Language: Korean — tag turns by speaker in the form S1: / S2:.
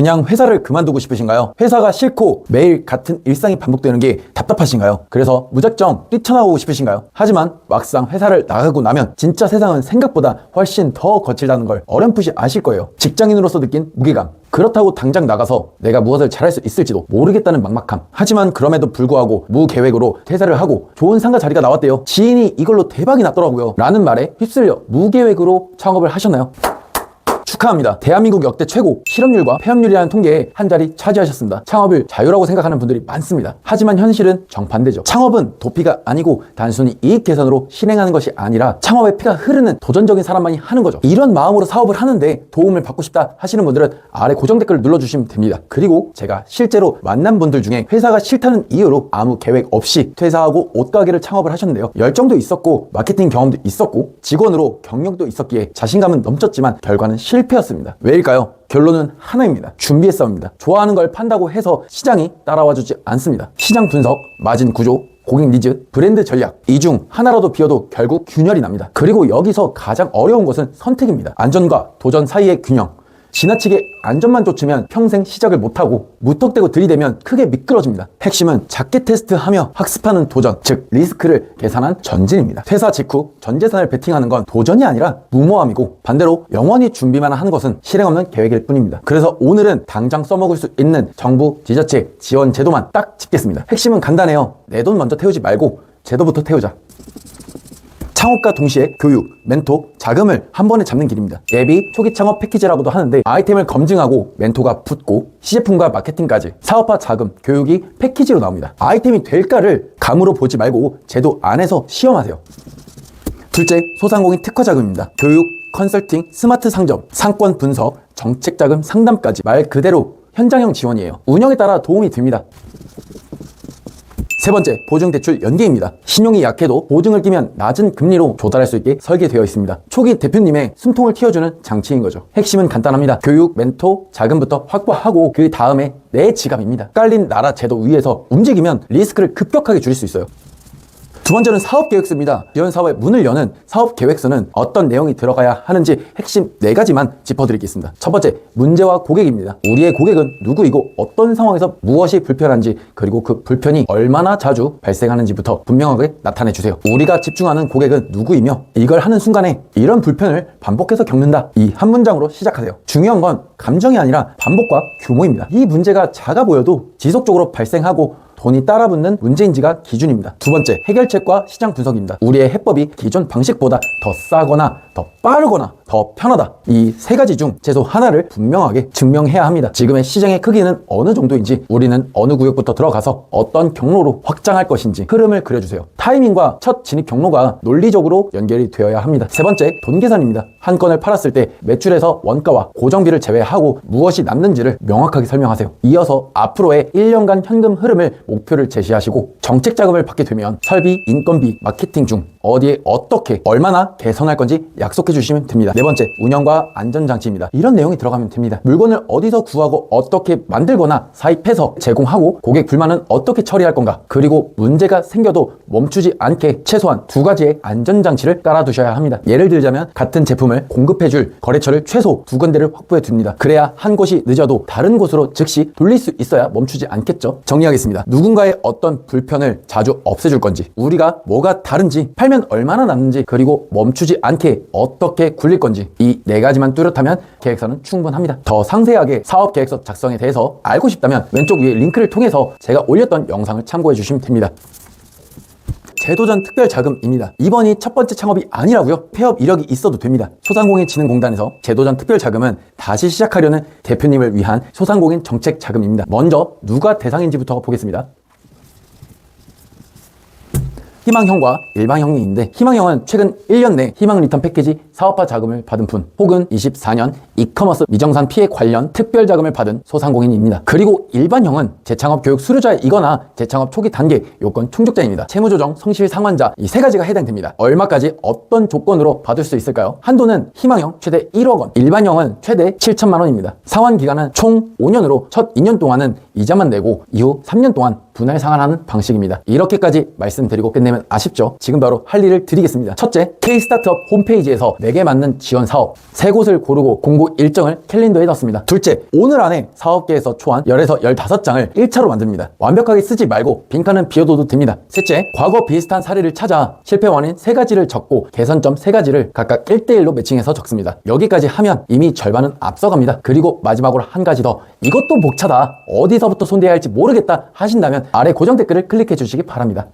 S1: 그냥 회사를 그만두고 싶으신가요? 회사가 싫고 매일 같은 일상이 반복되는 게 답답하신가요? 그래서 무작정 뛰쳐나오고 싶으신가요? 하지만 막상 회사를 나가고 나면 진짜 세상은 생각보다 훨씬 더 거칠다는 걸 어렴풋이 아실 거예요. 직장인으로서 느낀 무게감, 그렇다고 당장 나가서 내가 무엇을 잘할 수 있을지도 모르겠다는 막막함. 하지만 그럼에도 불구하고 무계획으로 퇴사를 하고 좋은 상가 자리가 나왔대요. 지인이 이걸로 대박이 났더라고요 라는 말에 휩쓸려 무계획으로 창업을 하셨나요? 축하합니다. 대한민국 역대 최고 실업률과 폐업률이라는 통계에 한 자리 차지하셨습니다. 창업을 자유라고 생각하는 분들이 많습니다. 하지만 현실은 정반대죠. 창업은 도피가 아니고 단순히 이익 개선으로 실행하는 것이 아니라 창업에 피가 흐르는 도전적인 사람만이 하는 거죠. 이런 마음으로 사업을 하는데 도움을 받고 싶다 하시는 분들은 아래 고정 댓글을 눌러주시면 됩니다. 그리고 제가 실제로 만난 분들 중에 회사가 싫다는 이유로 아무 계획 없이 퇴사하고 옷가게를 창업을 하셨는데요. 열정도 있었고 마케팅 경험도 있었고 직원으로 경력도 있었기에 자신감은 넘쳤지만 결과는 실패였습니다. 왜일까요? 결론은 하나입니다. 준비의 싸움입니다. 좋아하는 걸 판다고 해서 시장이 따라와주지 않습니다. 시장 분석, 마진 구조, 고객 니즈, 브랜드 전략, 이 중 하나라도 비어도 결국 균열이 납니다. 그리고 여기서 가장 어려운 것은 선택입니다. 안전과 도전 사이의 균형. 지나치게 안전만 쫓으면 평생 시작을 못하고 무턱대고 들이대면 크게 미끄러집니다. 핵심은 작게 테스트하며 학습하는 도전, 즉 리스크를 계산한 전진입니다. 퇴사 직후 전 재산을 베팅하는 건 도전이 아니라 무모함이고 반대로 영원히 준비만 하는 것은 실행 없는 계획일 뿐입니다. 그래서 오늘은 당장 써먹을 수 있는 정부, 지자체 지원 제도만 딱 짚겠습니다. 핵심은 간단해요. 내 돈 먼저 태우지 말고 제도부터 태우자. 창업과 동시에 교육, 멘토, 자금을 한 번에 잡는 길입니다. 예비 초기 창업 패키지라고도 하는데 아이템을 검증하고 멘토가 붙고 시제품과 마케팅까지 사업화 자금, 교육이 패키지로 나옵니다. 아이템이 될까를 감으로 보지 말고 제도 안에서 시험하세요. 둘째, 소상공인 특화 자금입니다. 교육, 컨설팅, 스마트 상점, 상권 분석, 정책 자금 상담까지 말 그대로 현장형 지원이에요. 운영에 따라 도움이 됩니다. 세 번째, 보증대출 연계입니다. 신용이 약해도 보증을 끼면 낮은 금리로 조달할 수 있게 설계되어 있습니다. 초기 대표님의 숨통을 틔워주는 장치인 거죠. 핵심은 간단합니다. 교육, 멘토, 자금부터 확보하고 그 다음에 내 지갑입니다. 깔린 나라 제도 위에서 움직이면 리스크를 급격하게 줄일 수 있어요. 두 번째는 사업계획서입니다. 지원 사업의 문을 여는 사업계획서는 어떤 내용이 들어가야 하는지 핵심 4가지만 짚어드리겠습니다. 첫 번째, 문제와 고객입니다. 우리의 고객은 누구이고 어떤 상황에서 무엇이 불편한지 그리고 그 불편이 얼마나 자주 발생하는지부터 분명하게 나타내주세요. 우리가 집중하는 고객은 누구이며 이걸 하는 순간에 이런 불편을 반복해서 겪는다. 이 한 문장으로 시작하세요. 중요한 건 감정이 아니라 반복과 규모입니다. 이 문제가 작아 보여도 지속적으로 발생하고 돈이 따라붙는 문제인지가 기준입니다. 두 번째, 해결책과 시장 분석입니다. 우리의 해법이 기존 방식보다 더 싸거나 더 빠르거나 더 편하다. 이 3가지 중 최소 하나를 분명하게 증명해야 합니다. 지금의 시장의 크기는 어느 정도인지, 우리는 어느 구역부터 들어가서 어떤 경로로 확장할 것인지 흐름을 그려주세요. 타이밍과 첫 진입 경로가 논리적으로 연결이 되어야 합니다. 세 번째, 돈 계산입니다. 한 건을 팔았을 때 매출에서 원가와 고정비를 제외하고 무엇이 남는지를 명확하게 설명하세요. 이어서 앞으로의 1년간 현금 흐름을 목표를 제시하시고 정책 자금을 받게 되면 설비, 인건비, 마케팅 중 어디에 어떻게 얼마나 개선할 건지 약속해 주시면 됩니다. 네 번째, 운영과 안전장치입니다. 이런 내용이 들어가면 됩니다. 물건을 어디서 구하고 어떻게 만들거나 사입해서 제공하고 고객 불만은 어떻게 처리할 건가, 그리고 문제가 생겨도 멈추지 않게 최소한 2가지의 안전장치를 깔아두셔야 합니다. 예를 들자면 같은 제품을 공급해줄 거래처를 최소 2군데를 확보해 둡니다. 그래야 한 곳이 늦어도 다른 곳으로 즉시 돌릴 수 있어야 멈추지 않겠죠. 정리하겠습니다. 누군가의 어떤 불편을 자주 없애줄 건지, 우리가 뭐가 다른지, 팔면 얼마나 남는지, 그리고 멈추지 않게 어떻게 굴릴 건지, 이 4가지만 뚜렷하면 계획서는 충분합니다. 더 상세하게 사업 계획서 작성에 대해서 알고 싶다면 왼쪽 위에 링크를 통해서 제가 올렸던 영상을 참고해 주시면 됩니다. 제도전 특별자금입니다. 이번이 첫 번째 창업이 아니라고요? 폐업 이력이 있어도 됩니다. 소상공인진흥공단에서 제도전 특별자금은 다시 시작하려는 대표님을 위한 소상공인 정책자금입니다. 먼저 누가 대상인지부터 보겠습니다. 희망형과 일반형이 있는데, 희망형은 최근 1년 내 희망 리턴 패키지 사업화 자금을 받은 분, 혹은 24년 이커머스 미정산 피해 관련 특별 자금을 받은 소상공인입니다. 그리고 일반형은 재창업 교육 수료자이거나 재창업 초기 단계 요건 충족자입니다. 채무조정, 성실 상환자, 이 3가지가 해당됩니다. 얼마까지 어떤 조건으로 받을 수 있을까요? 한도는 희망형 최대 1억 원, 일반형은 최대 7천만 원입니다. 상환 기간은 총 5년으로 첫 2년 동안은 이자만 내고 이후 3년 동안 분할 상환하는 방식입니다. 이렇게까지 말씀드리고 끝내면 아쉽죠? 지금 바로 할 일을 드리겠습니다. 첫째, K-스타트업 홈페이지에서 내게 맞는 지원 사업 3곳을 고르고 공고 일정을 캘린더에 넣습니다. 둘째, 오늘 안에 사업계에서 초안 10에서 15장을 1차로 만듭니다. 완벽하게 쓰지 말고 빈칸은 비워둬도 됩니다. 셋째, 과거 비슷한 사례를 찾아 실패 원인 3가지를 적고 개선점 3가지를 각각 1대1로 매칭해서 적습니다. 여기까지 하면 이미 절반은 앞서갑니다. 그리고 마지막으로 한 가지 더, 이것도 벅차다, 어디서부터 손대야 할지 모르겠다 하신다면 아래 고정 댓글을 클릭해 주시기 바랍니다.